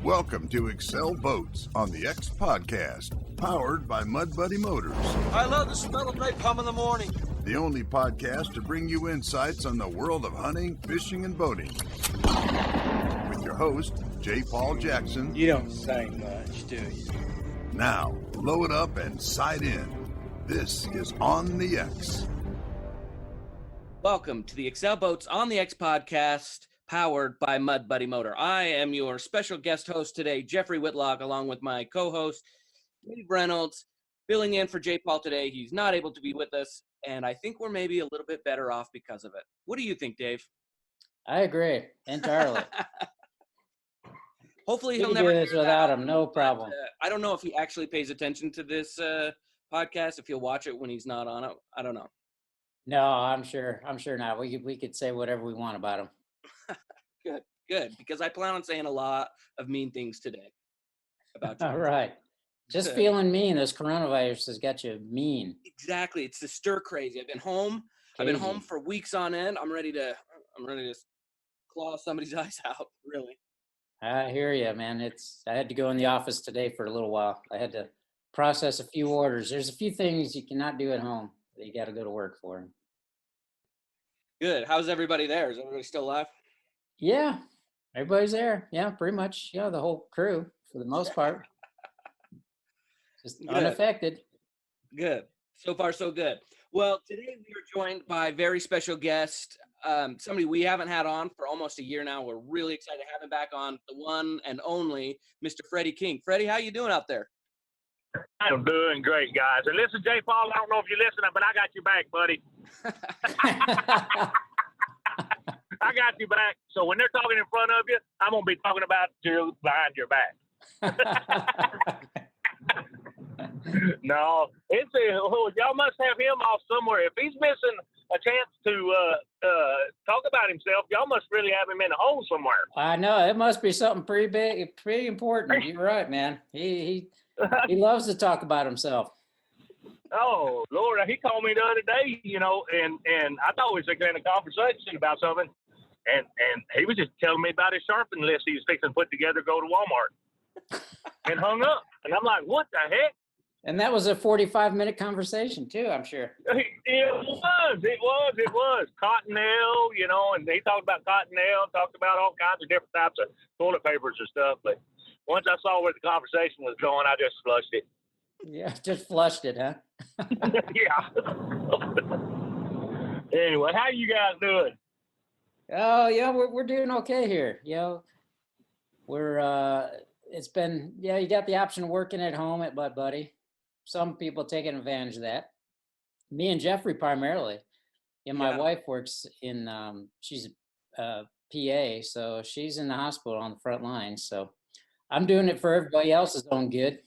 Welcome to Excel Boats on the X Podcast, powered by Mud Buddy Motors. I love the smell of napalm in the morning. The only podcast to bring you insights on the world of hunting, fishing, and boating. With your host, J. Paul Jackson. You don't say much, do you? Now, load up and side in. This is On the X. Welcome to the Excel Boats on the X podcast, powered by Mud Buddy Motor. I am your special guest host today, Jeffrey Whitlock, along with my co-host, Dave Reynolds, filling in for J. Paul today. He's not able to be with us, and I think we're maybe a little bit better off because of it. What do you think, Dave? I agree entirely. Hopefully he'll he'll never never do this without him. No problem. I don't know if he actually pays attention to this podcast, if he'll watch it when he's not on it. I don't know. No, I'm sure not. We could say whatever we want about him. Good, because I plan on saying a lot of mean things today about you. All right. Just feeling mean. This coronavirus has got you mean. Exactly. It's the stir crazy. I've been home. I've been home for weeks on end. I'm ready to claw somebody's eyes out, really. I hear you, man. I had to go in the office today for a little while. I had to process a few orders. There's a few things you cannot do at home that you got to go to work for. Good. How's everybody there? Is everybody still alive? Yeah, everybody's there. Yeah, pretty much. Yeah, the whole crew for the most part. Just unaffected. Good. So far, so good. Well, today we are joined by a very special guest, somebody we haven't had on for almost a year now. We're really excited to have him back on, the one and only Mr. Freddy King. Freddie, how you doing out there? I'm doing great, guys. And listen, J. Paul, I don't know if you're listening, but I got you back, buddy. I got you back. So when they're talking in front of you, I'm going to be talking about you behind your back. No, y'all must have him off somewhere. If he's missing a chance to talk about himself, y'all must really have him in a hole somewhere. I know. It must be something pretty big, pretty important. You're right, man. He loves to talk about himself. Oh, Lord, he called me the other day, and I thought we was in a conversation about something, and he was just telling me about his sharpening list he was fixing to put together, go to Walmart, and hung up. And I'm like, what the heck? And that was a 45-minute conversation, too, I'm sure. It was. Cottonelle, and they talked about Cottonelle, talked about all kinds of different types of toilet papers and stuff, but once I saw where the conversation was going, I just flushed it. Yeah, just flushed it, huh? Yeah. Anyway, how you guys doing? Oh, yeah, we're doing okay here. We're it's been, you got the option of working at home at Mud Buddy. Some people taking advantage of that. Me and Jeffrey primarily. And my wife works in, she's a PA, so she's in the hospital on the front lines. So I'm doing it for everybody else's own good.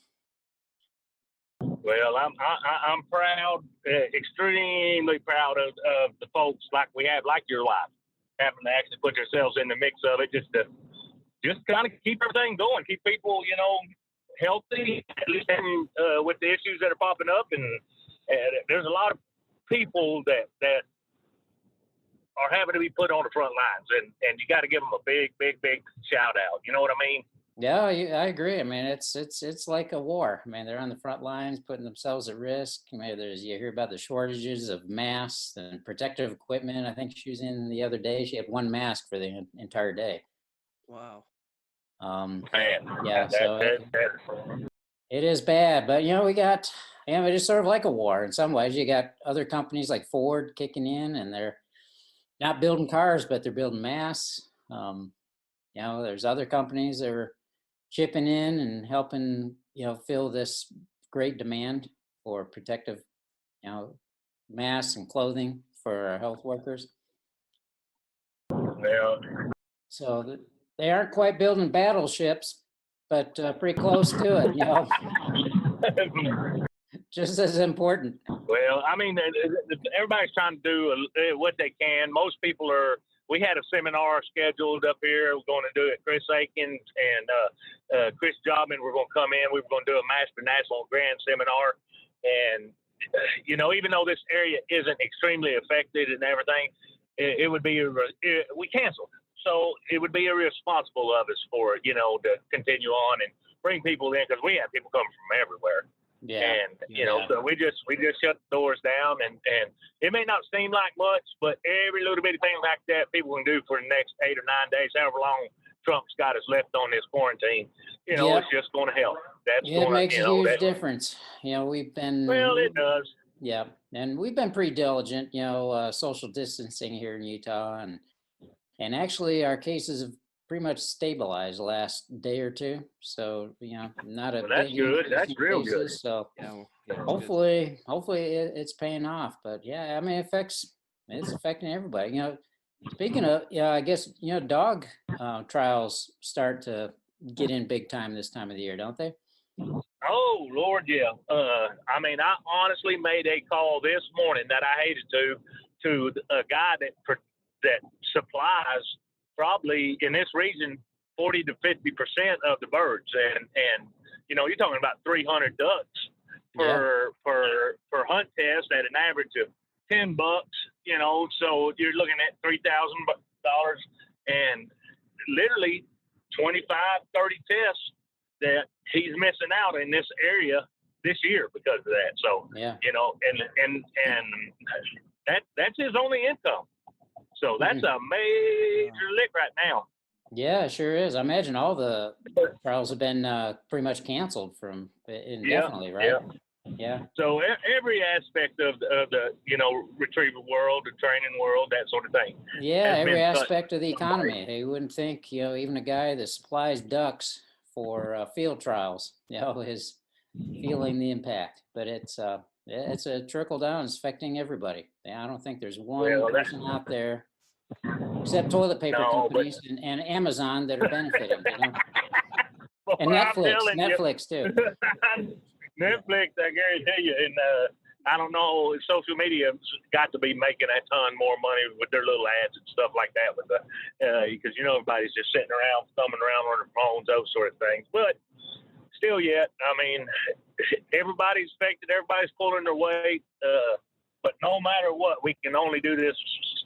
Well, I'm proud, extremely proud of the folks like we have, like your life, having to actually put themselves in the mix of it, just kind of keep everything going, keep people, healthy, at least with the issues that are popping up. And there's a lot of people that are having to be put on the front lines, and you got to give them a big, big, big shout out. You know what I mean? Yeah, I agree. I mean, it's like a war. I mean, they're on the front lines, putting themselves at risk. I mean, you hear about the shortages of masks and protective equipment. I think she was in the other day. She had one mask for the entire day. Wow. Yeah, so it is bad. But, we got, it is sort of like a war in some ways. You got other companies like Ford kicking in, and they're not building cars, but they're building masks. There's other companies that are chipping in and helping, fill this great demand for protective, masks and clothing for our health workers. Yeah. So they aren't quite building battleships, but pretty close to it, just as important. Well, I mean, everybody's trying to do what they can. Most people we had a seminar scheduled up here. We're going to do it. Chris Aikens and Chris Jobman were going to come in. We were going to do a Master National Grand Seminar. And, even though this area isn't extremely affected and everything, it would be, we canceled. also it would be irresponsible of us for, you know, to continue on and bring people in, because we have people coming from everywhere. Yeah. And, you know, so we just shut the doors down, and it may not seem like much, but every little bitty thing like that people can do for the next 8 or 9 days, however long Trump's got us left on this quarantine, you know, it's just going to help. It makes a huge difference. You know, we've been. Well, it does. Yeah. And we've been pretty diligent, you know, social distancing here in Utah. And actually our cases have pretty much stabilized the last day or two. So, you know, not a that's big good. increase That's in real cases. good. So Yeah, hopefully it's paying off. But yeah, I mean, it's affecting everybody. You know, speaking of, I guess, you know, dog trials start to get in big time this time of the year, don't they? Oh, Lord, yeah. I mean, I honestly made a call this morning that I hated to a guy that supplies probably in this region 40 to 50% of the birds, and you know, you're talking about 300 ducks per hunt test at an average of $10. You know, so you're looking at $3,000, and literally 25, 30 tests that he's missing out in this area this year because of that. So, you know, and that's his only income. So that's a major lick right now. Yeah, it sure is. I imagine all the trials have been pretty much canceled from indefinitely, right? Yeah. So every aspect of the, you know, retriever world, the training world, that sort of thing. Yeah, every aspect of the economy. You wouldn't think, you know, even a guy that supplies ducks for field trials, you know, is feeling the impact. But it's a trickle down. It's affecting everybody. I don't think there's one person out there, except toilet paper companies and Amazon, that are benefiting. You know? And Netflix too. Netflix, I guarantee you, and I don't know, social media's got to be making a ton more money with their little ads and stuff like that, with because you know everybody's just sitting around, thumbing around on their phones, those sort of things. But still, yet, I mean, everybody's affected, everybody's pulling their weight. But no matter what, we can only do this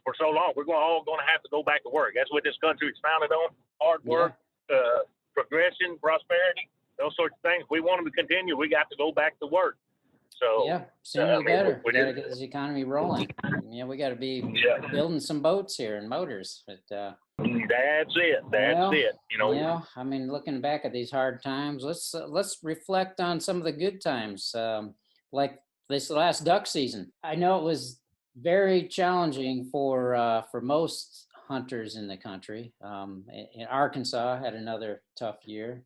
for so long. We're all going to have to go back to work. That's what this country is founded on: hard work, progression, prosperity. Those sorts of things. If we want them to continue, we got to go back to work. So yeah, sooner the better. We got to get this economy rolling. Yeah, we got to be building some boats here and motors. But that's it. That's it. You know. Yeah, I mean, looking back at these hard times, let's reflect on some of the good times, like this last duck season. I know it was very challenging for most hunters in the country. In Arkansas had another tough year.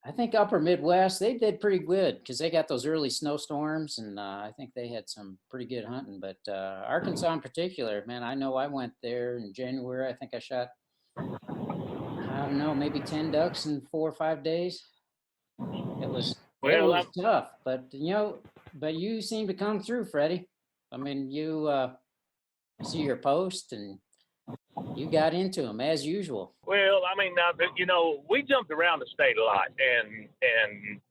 I think upper Midwest, they did pretty good because they got those early snowstorms, and I think they had some pretty good hunting. But Arkansas in particular, man, I know I went there in January. I think I shot, I don't know, maybe 10 ducks in 4 or 5 days. It was tough, but you seem to come through, Freddie. I mean, you see your post and you got into them as usual. Well, I mean, you know, we jumped around the state a lot, and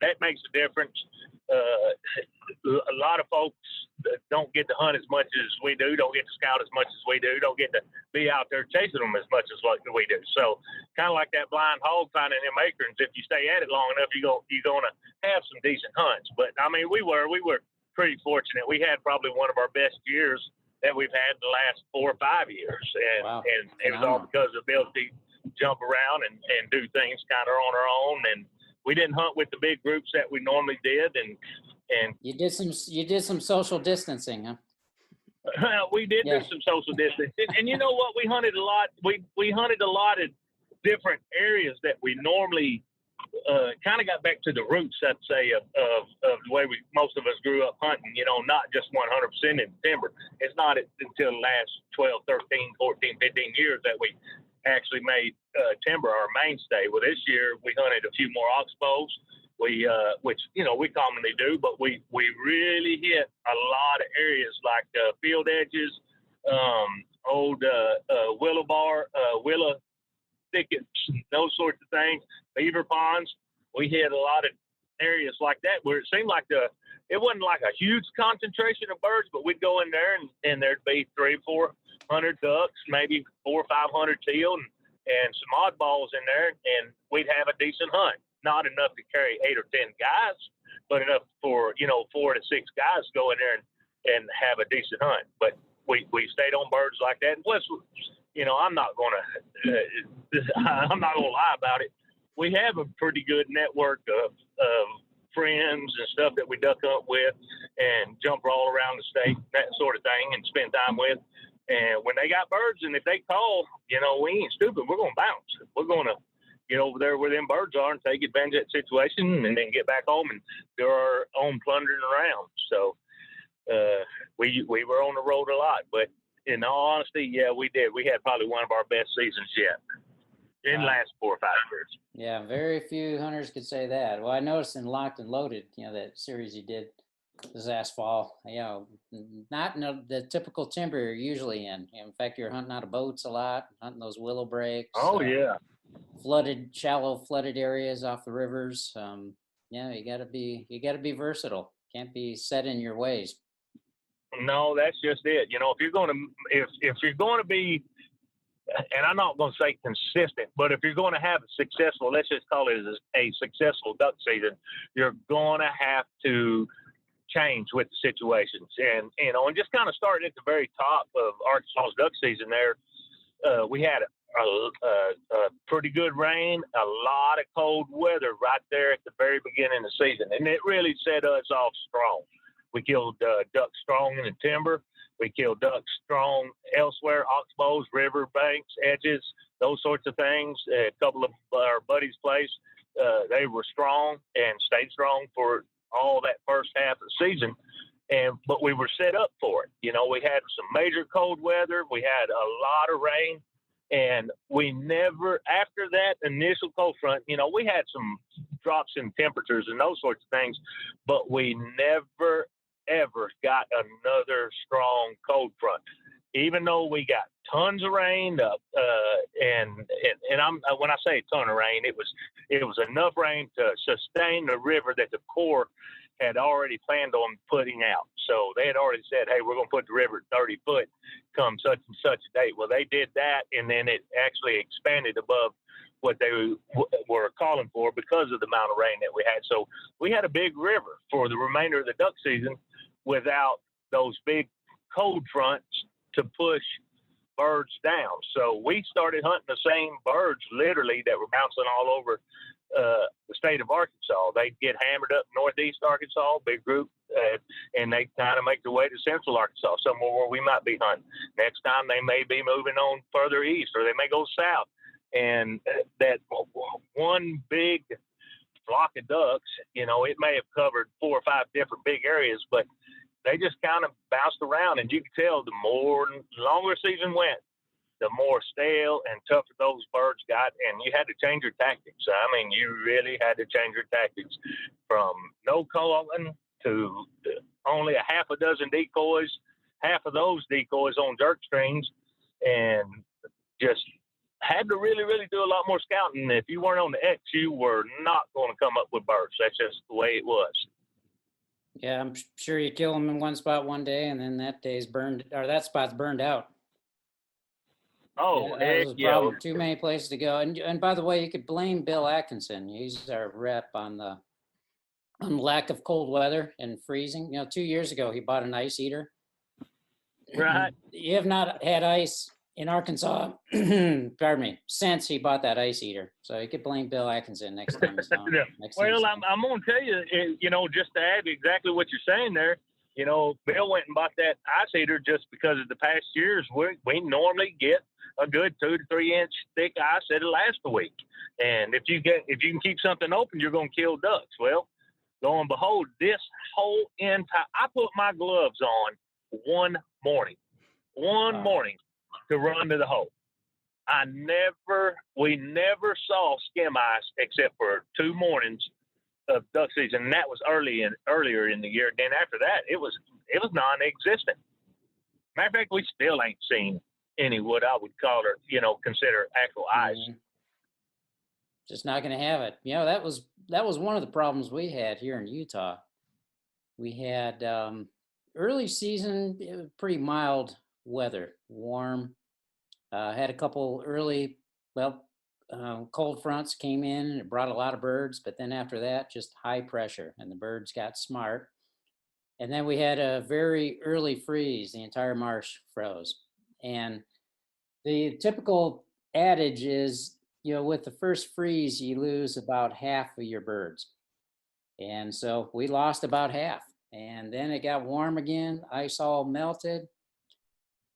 that makes a difference. A lot of folks don't get to hunt as much as we do, don't get to scout as much as we do, don't get to be out there chasing them as much as we do. So kind of like that blind hog finding them acorns. If you stay at it long enough, you're going to have some decent hunts. But I mean, we were pretty fortunate. We had probably one of our best years that we've had the last 4 or 5 years. And it was all because of the ability to jump around and do things kind of on our own. And we didn't hunt with the big groups that we normally did. And you did some social distancing, huh? We did do some social distancing. And you know what? We hunted a lot. We hunted a lot of different areas that we normally kind of got back to the roots, I'd say, of the way most of us grew up hunting, you know, not just 100% in timber. It's not until the last 12, 13, 14, 15 years that we actually made timber our mainstay. Well, this year we hunted a few more oxbows, which, you know, we commonly do, but we really hit a lot of areas like field edges, old willow thickets, those sorts of things, beaver ponds. We hit a lot of areas like that where it seemed like it wasn't like a huge concentration of birds, but we'd go in there and there'd be 3 or 4 100 ducks, maybe 400 or 500 teal, and some oddballs in there, and we'd have a decent hunt. Not enough to carry 8 or 10 guys, but enough for 4 to 6 guys go in there and have a decent hunt. But we stayed on birds like that. And plus, I'm not gonna lie about it. We have a pretty good network of friends and stuff that we duck hunt with and jump all around the state, that sort of thing, and spend time with. And when they got birds, and if they call, we ain't stupid. We're gonna bounce. We're gonna get over there where them birds are and take advantage of that situation, and then get back home and do our own plundering around. So we were on the road a lot, but in all honesty, yeah, we did. We had probably one of our best seasons yet in the last 4 or 5 years. Yeah, very few hunters could say that. Well, I noticed in Locked and Loaded, that series you did this last fall, not in the typical timber you're usually in. In fact, you're hunting out of boats a lot, hunting those willow breaks. Oh, yeah. Shallow flooded areas off the rivers. You gotta be versatile. Can't be set in your ways. No, that's just it. If you're going to be, and I'm not going to say consistent, but if you're going to have a successful, let's just call it a successful duck season, you're going to have to change with the situations. And just kind of starting at the very top of Arkansas's duck season there, we had a pretty good rain, a lot of cold weather right there at the very beginning of the season. And it really set us off strong. We killed ducks strong in the timber. We killed ducks strong elsewhere, oxbows, river banks, edges, those sorts of things. A couple of our buddies' place, they were strong and stayed strong for all that first half of the season. But we were set up for it. We had some major cold weather. We had a lot of rain. And we never, after that initial cold front, we had some drops in temperatures and those sorts of things, but we never, ever got another strong cold front. Even though we got tons of rain, and when I say a ton of rain, it was enough rain to sustain the river that the Corps had already planned on putting out. So they had already said, hey, we're going to put the river at 30 foot come such and such a date. Well, they did that, and then it actually expanded above what they were calling for because of the amount of rain that we had. So we had a big river for the remainder of the duck season without those big cold fronts to push birds down. So we started hunting the same birds literally that were bouncing all over the state of Arkansas. They'd get hammered up northeast Arkansas, big group, and they kind of make their way to central Arkansas, somewhere where we might be hunting. Next time they may be moving on further east, or they may go south. And that one big flock of ducks, it may have covered 4 or 5 different big areas, but they just kind of bounced around. And you could tell the longer season went, the more stale and tougher those birds got, and you had to change your tactics. I mean, you really had to change your tactics from no calling to only a half a dozen decoys, half of those decoys on jerk strings, and just had to really, really do a lot more scouting. If you weren't on the X, you were not going to come up with birds. That's just the way it was. Yeah, I'm sure you kill them in one spot one day, and then that spot's burned out. Oh, that was a problem. Too many places to go. And by the way, you could blame Bill Atkinson. He's our rep on the lack of cold weather and freezing. 2 years ago, he bought an ice heater. Right. You have not had ice in Arkansas, pardon me, since he bought that ice heater. So you could blame Bill Atkinson next time. Well, I'm going to tell you, just to add exactly what you're saying there, Bill went and bought that ice heater just because of the past years. We normally get a good 2 to 3 inch thick ice that'll last a week. And if you can keep something open, you're going to kill ducks. Well, lo and behold, this whole entire, I put my gloves on one morning to run to the hole. We never saw skim ice except for 2 mornings of duck season, and that was earlier in the year. Then after that, it was non-existent. Matter of fact, we still ain't seen any what I would call consider actual ice. Just not going to have it. That was one of the problems we had here in Utah. We had early season, it was pretty mild weather, warm. Had a couple early, cold fronts came in and it brought a lot of birds, but then after that, just high pressure and the birds got smart. And then we had a very early freeze. The entire marsh froze. And the typical adage is, with the first freeze, you lose about half of your birds. And so we lost about half. And then it got warm again, ice all melted.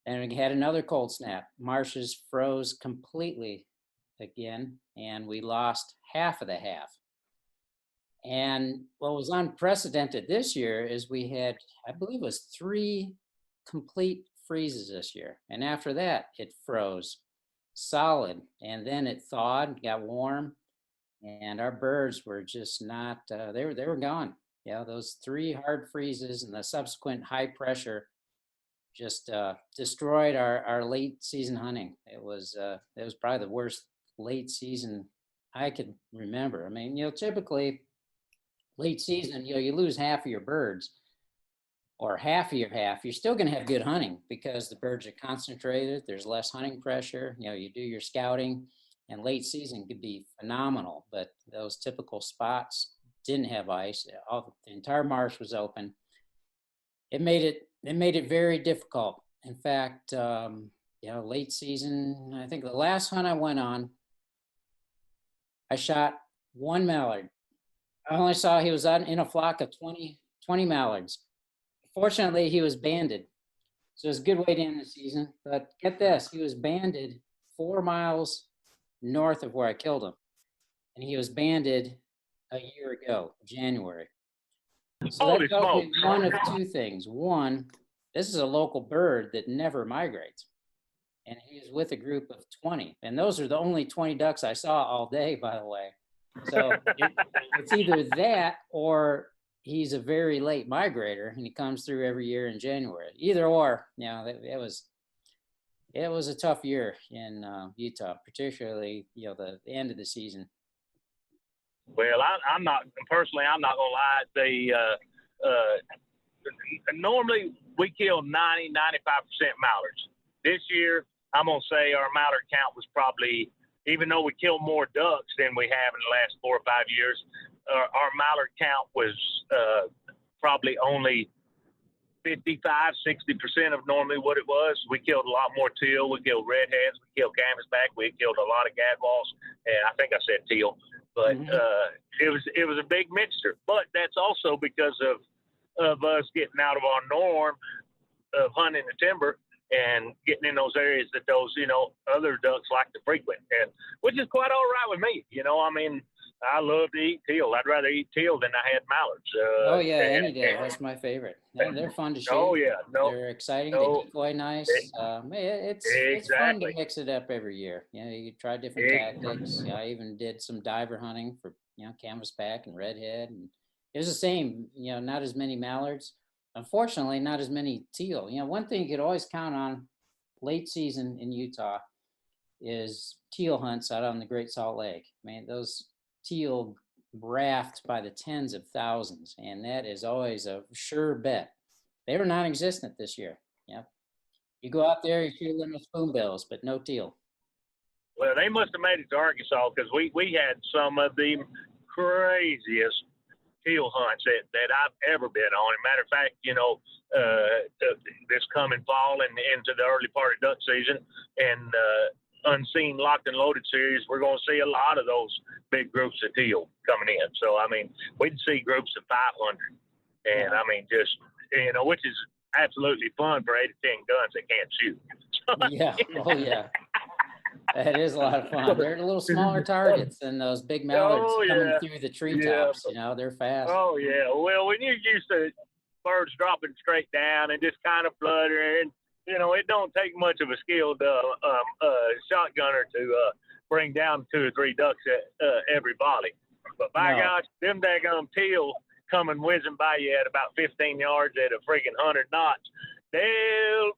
And we had another cold snap. Marshes froze completely again, and we lost half of the half. And what was unprecedented this year is we had, I believe it was 3 complete freezes this year. And after that, it froze solid. And then it thawed, got warm, and our birds were just not, they were gone. Those 3 hard freezes and the subsequent high pressure just destroyed our late season hunting. It was probably the worst late season I could remember. I mean, typically late season, you lose half of your birds or half of your half. You're still going to have good hunting because the birds are concentrated. There's less hunting pressure. You do your scouting, and late season could be phenomenal. But those typical spots didn't have ice. The entire marsh was open. It made it very difficult. In fact, late season, I think the last hunt I went on, I shot 1 mallard. I only saw he was in a flock of 20 mallards. Fortunately, he was banded. So it was a good way to end the season. But get this, he was banded 4 miles north of where I killed him. And he was banded a year ago, January. So that tells me one of 2 things. One, this is a local bird that never migrates. And he was with a group of 20. And those are the only 20 ducks I saw all day, by the way. So it's either that or he's a very late migrator and he comes through every year in January. Either or, it was a tough year in Utah, particularly, the end of the season. Well, I'm not gonna lie. Normally we kill 90-95% mallards. This year, I'm gonna say our mallard count was probably, even though we killed more ducks than we have in the last 4 or 5 years, our mallard count was probably only 55-60% of normally what it was. We killed a lot more teal. We killed redheads. We killed canvasback. We killed a lot of gadwalls, and I think I said teal. But it was a big mixture. But that's also because of us getting out of our norm of hunting the timber and getting in those areas that those other ducks like to frequent, and which is quite all right with me. I mean, I love to eat teal. I'd rather eat teal than I had mallards. Any day. That's my favorite. They're fun to shoot. Oh yeah, they're exciting. They decoy nice. It's fun to mix it up every year. You try different tactics. I even did some diver hunting for canvasback and redhead, and it was the same. Not as many mallards. Unfortunately, not as many teal. One thing you could always count on late season in Utah is teal hunts out on the Great Salt Lake. Man, those teal raft by the tens of thousands, and that is always a sure bet. They were non-existent this year. You go out there, you shoot them with spoonbills, but no teal. Well, they must have made it to Arkansas because we had some of the craziest teal hunts that I've ever been on. As a matter of fact, this coming fall and into the early part of duck season and Unseen Locked and Loaded series, we're going to see a lot of those big groups of teal coming in. So, I mean, we'd see groups of 500. And, I mean, just, which is absolutely fun for 8 to 10 guns that can't shoot. Oh, yeah. That is a lot of fun. They're a little smaller targets than those big mallards coming through the treetops. They're fast. Oh, yeah. Well, when you're used to birds dropping straight down and just kind of fluttering, it don't take much of a skilled shotgunner to bring down 2 or 3 ducks at every volley. But by gosh, them daggone teal coming whizzing by you at about 15 yards at a freaking 100 knots, they'll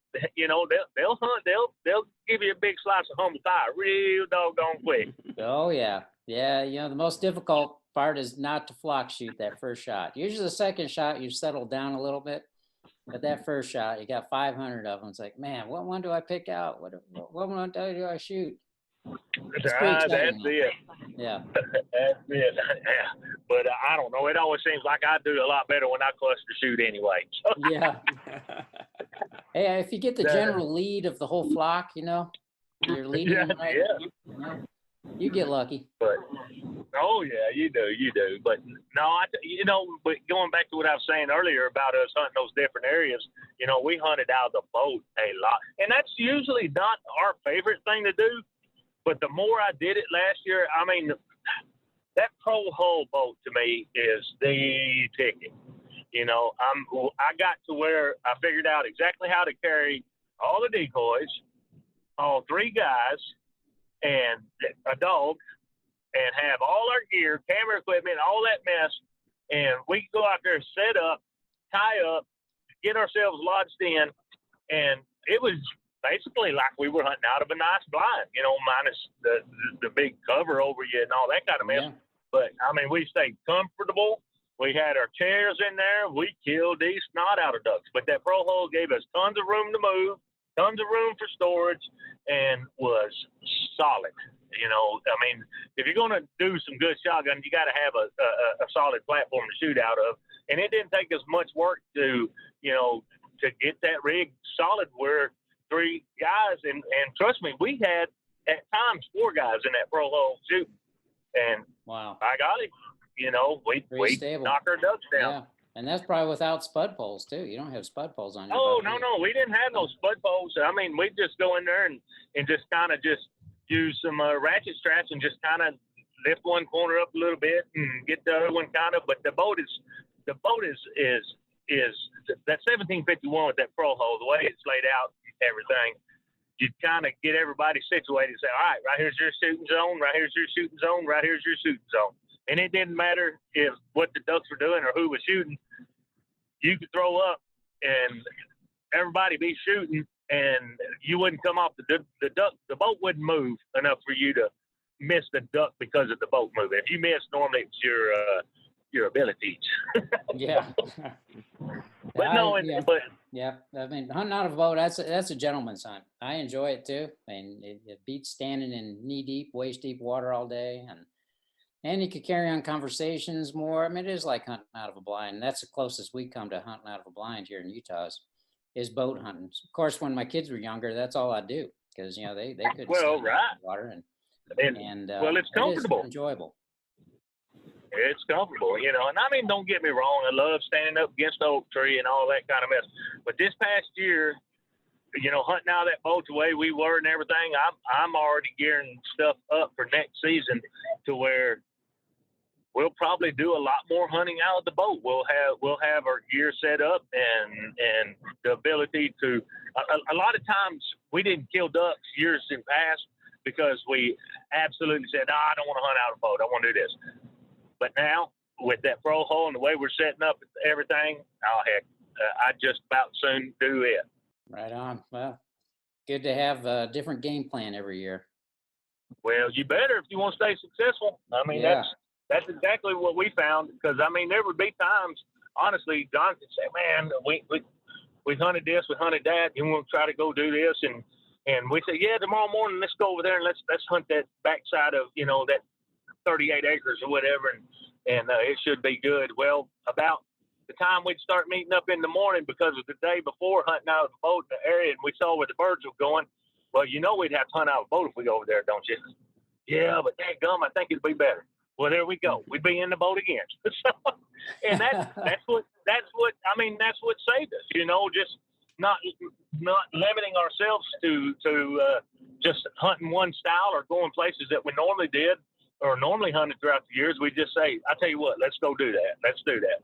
hunt. They'll give you a big slice of humble pie real doggone quick. Oh yeah. The most difficult part is not to flock shoot that first shot. Usually the second shot you settle down a little bit, But that first shot, you got 500 of them. It's like, man, what one do I pick out? What one do I shoot? It's pretty exciting. That's it. Yeah. That's it. Yeah. But I don't know. It always seems like I do a lot better when I cluster shoot anyway. So. Yeah. Hey, if you get the general lead of the whole flock, you're leading them right. Yeah. You get lucky. But oh yeah, you do. But no, but going back to what I was saying earlier about us hunting those different areas, we hunted out of the boat a lot, and that's usually not our favorite thing to do. But the more I did it last year, I mean, that pro hull boat to me is the ticket. I got to where I figured out exactly how to carry all the decoys, all 3 guys, and a dog, and have all our gear, camera equipment, all that mess, and we could go out there, set up, tie up, get ourselves lodged in, and it was basically like we were hunting out of a nice blind, minus the big cover over you and all that kind of mess. Yeah. But, I mean, we stayed comfortable. We had our chairs in there. We killed these snot out of ducks. But that pro hull gave us tons of room to move, tons of room for storage, and was solid. I mean, if you're going to do some good shotgun, you got to have a solid platform to shoot out of. And it didn't take as much work to get that rig solid where 3 guys, and trust me, we had at times 4 guys in that pro hull shooting. And wow, I got it. We knock our ducks down. Yeah. And that's probably without spud poles too. You don't have spud poles on your boat. No, we didn't have no spud poles. I mean, we just go in there and just kind of just use some ratchet straps and just kind of lift one corner up a little bit and get the other one kind of. But the boat is that 1751 with that pro hull, the way it's laid out, and everything. You kind of get everybody situated and say, all right, right here's your shooting zone, right here's your shooting zone, right here's your shooting zone. And it didn't matter if what the ducks were doing or who was shooting. You could throw up and everybody be shooting, and you wouldn't come off the boat wouldn't move enough for you to miss the duck because of the boat moving. If you miss, normally it's your abilities. Yeah. But yeah. I mean, hunting out of a boat, that's a gentleman's hunt. I enjoy it too. I mean, it beats standing in knee deep, waist deep water all day, and you could carry on conversations more. I mean, it is like hunting out of a blind. That's the closest we come to hunting out of a blind here in Utah is boat hunting. Of course, when my kids were younger, that's all I do because they couldn't stand in the water and it's comfortable, enjoyable. It's comfortable, and I mean, don't get me wrong. I love standing up against the oak tree and all that kind of mess. But this past year, hunting out of that boat the way we were and everything, I'm already gearing stuff up for next season to where we'll probably do a lot more hunting out of the boat. We'll have our gear set up and the ability to. A lot of times we didn't kill ducks years in past because we absolutely said, I don't want to hunt out of a boat. I want to do this. But now, with that pro hull and the way we're setting up everything, I just about soon do it. Right on. Well, good to have a different game plan every year. Well, you better if you want to stay successful. I mean, that's exactly what we found. Because, I mean, there would be times, honestly, John could say, man, we hunted this, we hunted that, and we'll try to go do this. And we say, yeah, tomorrow morning, let's go over there and let's hunt that backside of, that 38 acres or whatever, and it should be good. Well, about the time we'd start meeting up in the morning, because of the day before hunting out of the boat in the area, and we saw where the birds were going, well, we'd have to hunt out of a boat if we go over there, don't you? Yeah, but dadgum, I think it'd be better. Well, there we go. We'd be in the boat again. And that's what saved us, just not limiting ourselves to just hunting one style or going places that we normally did or normally hunted throughout the years. We just say, I tell you what, let's go do that. Let's do that.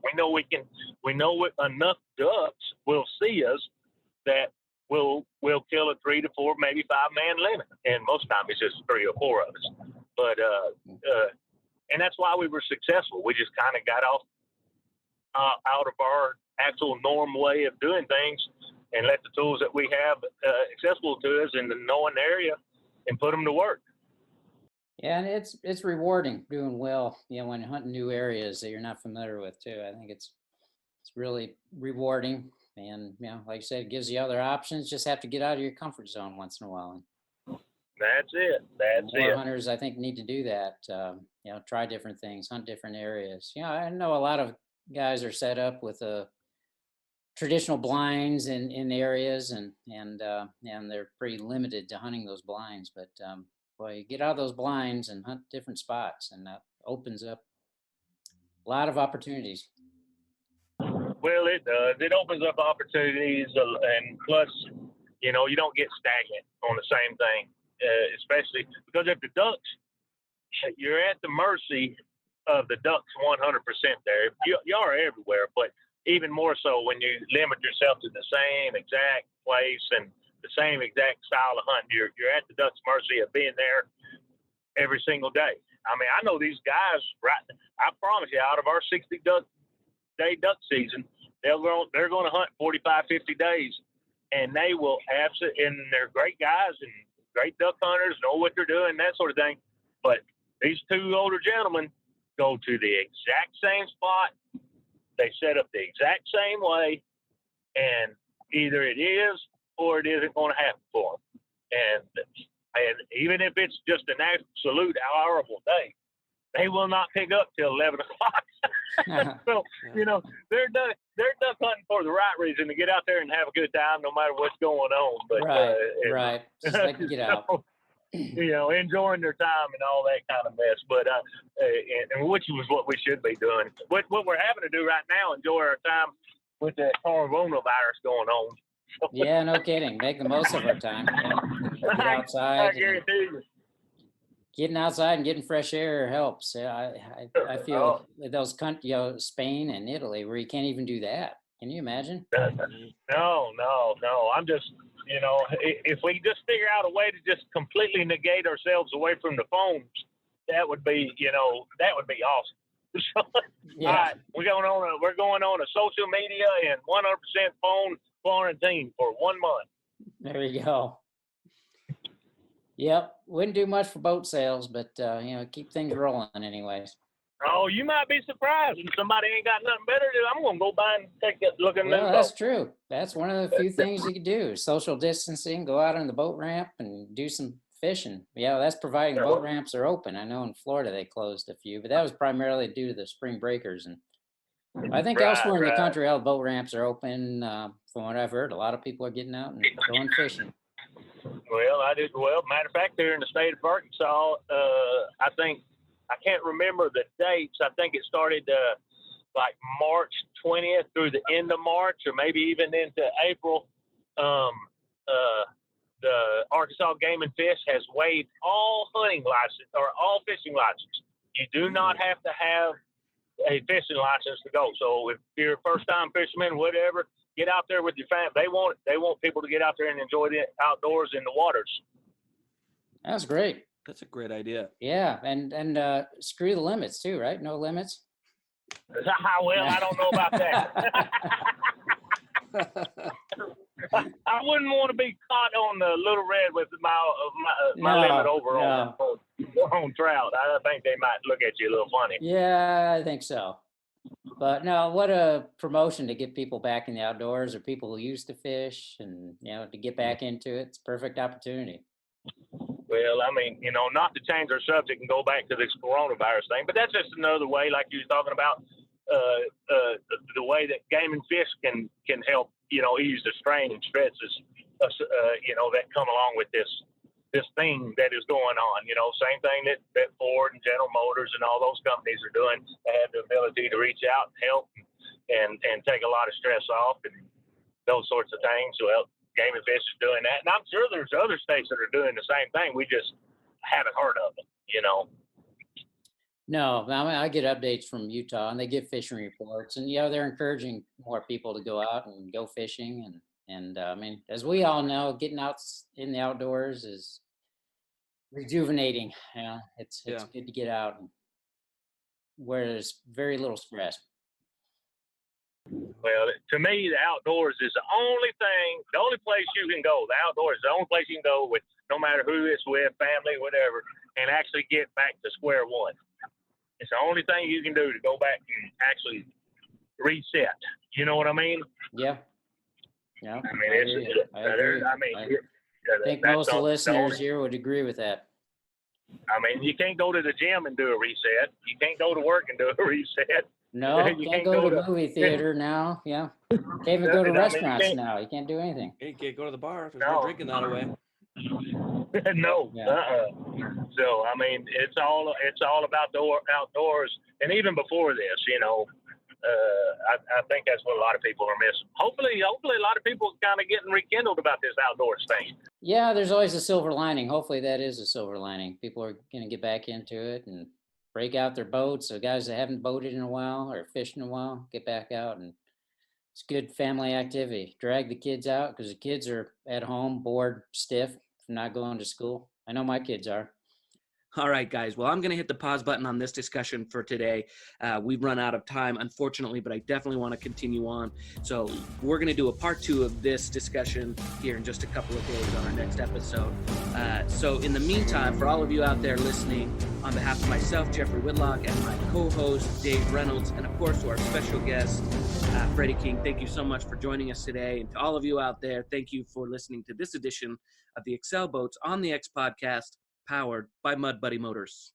We know enough ducks will see us that we'll kill a 3 to 4, maybe 5 man limit. And most times it's just 3 or 4 of us. But, and that's why we were successful. We just kind of got off out of our actual normal way of doing things and let the tools that we have accessible to us in the known area and put them to work. Yeah, and it's rewarding doing well, when hunting new areas that you're not familiar with too. I think it's really rewarding And, like I said, it gives you other options. Just have to get out of your comfort zone once in a while. That's it. That's More it. hunters, I think, need to do that. Try different things, hunt different areas. I know a lot of guys are set up with traditional blinds in areas, and they're pretty limited to hunting those blinds. But you get out of those blinds and hunt different spots, and that opens up a lot of opportunities. Well, it does. It opens up opportunities, and plus, you don't get stagnant on the same thing, especially because if the ducks, you're at the mercy of the ducks 100% there. You are everywhere, but even more so when you limit yourself to the same exact place and the same exact style of hunt. You're at the ducks' mercy of being there every single day. I mean, I know these guys, right? I promise you, out of our 60-day duck season, they're going to hunt 45, 50 days, and they will absolutely, and they're great guys and great duck hunters, know what they're doing, that sort of thing. But these two older gentlemen go to the exact same spot. They set up the exact same way, and either it is or it isn't going to happen for them. And even if it's just an absolute horrible day, they will not pick up till 11 o'clock. So, they're duck hunting for the right reason, to get out there and have a good time no matter what's going on. But, right. Just like to get out. Enjoying their time and all that kind of mess. But, and which was what we should be doing. What we're having to do right now, enjoy our time with the coronavirus going on. Yeah, no kidding. Make the most of our time. Get outside. I guarantee you. Getting outside and getting fresh air helps. I feel those countries, Spain and Italy, where you can't even do that. Can you imagine? No. I'm just, if we just figure out a way to just completely negate ourselves away from the phones, that would be, awesome. Yeah. All right, we're going on a social media and 100% phone quarantine for 1 month. There you go. Yep, wouldn't do much for boat sales, but keep things rolling anyways. Oh, you might be surprised if somebody ain't got nothing better to do. I'm gonna go by and take a look at them. Well, that's true. That's one of the few things you can do. Social distancing, go out on the boat ramp and do some fishing. Yeah, that's providing boat ramps are open. I know in Florida they closed a few, but that was primarily due to the spring breakers. And I think elsewhere in the country, all the boat ramps are open. From what I've heard, a lot of people are getting out and going fishing. Well, matter of fact, here in the state of Arkansas, I can't remember the dates. I think it started like March 20th through the end of March, or maybe even into April. The Arkansas Game and Fish has waived all hunting license or all fishing license. You do not have to have a fishing license to go. So if you're a first-time fisherman, whatever, get out there with your family. They want people to get out there and enjoy the outdoors in the waters. That's great. That's a great idea. Yeah, and screw the limits too, right? No limits. Well, I don't know about that. I wouldn't want to be caught on the Little Red with my limit over on trout. I think they might look at you a little funny. Yeah, I think so. But no, what a promotion to get people back in the outdoors, or people who used to fish, and to get back into it. It's a perfect opportunity. Well, I mean, not to change our subject and go back to this coronavirus thing, but that's just another way, like you was talking about, the way that Game and Fish can help, ease the strain and stresses, that come along with this thing that is going on. Same thing that Ford and General Motors and all those companies are doing. They have the ability to reach out and help and take a lot of stress off and those sorts of things. Well, Game and Fish is doing that, and I'm sure there's other states that are doing the same thing. We just haven't heard of them, No, I mean, I get updates from Utah, and they give fishing reports, and they're encouraging more people to go out and go fishing, and I mean, as we all know, getting out in the outdoors is rejuvenating. It's good to get out where there's very little stress. Well, to me, the outdoors is the only place you can go. The outdoors is the only place you can go with, no matter who it's with, family, whatever, and actually get back to square one. It's the only thing you can do to go back and actually reset. You know what I mean? Yeah. Yeah. I mean, I think most of the listeners here would agree with that. I mean, you can't go to the gym and do a reset. You can't go to work and do a reset. No, You can't go to movie theater now. Yeah. Can't even go to restaurants now. You can't do anything. You can't go to the bar if there's no drinking that away. No. Yeah. So I mean, it's all about the outdoors, and even before this, you know, I think that's what a lot of people are missing. Hopefully, a lot of people are kind of getting rekindled about this outdoors thing. Yeah, there's always a silver lining. Hopefully, that is a silver lining. People are going to get back into it and break out their boats. So guys that haven't boated in a while or fished in a while, get back out, and it's good family activity. Drag the kids out because the kids are at home, bored, stiff from not going to school. I know my kids are. All right, guys. Well, I'm going to hit the pause button on this discussion for today. We've run out of time, unfortunately, but I definitely want to continue on. So we're going to do a part 2 of this discussion here in just a couple of days on our next episode. So in the meantime, for all of you out there listening, on behalf of myself, Jeffrey Whitlock, and my co-host, Dave Reynolds, and of course to our special guest, Freddy King, thank you so much for joining us today. And to all of you out there, thank you for listening to this edition of the Excel Boats on the X podcast, powered by Mud Buddy Motors.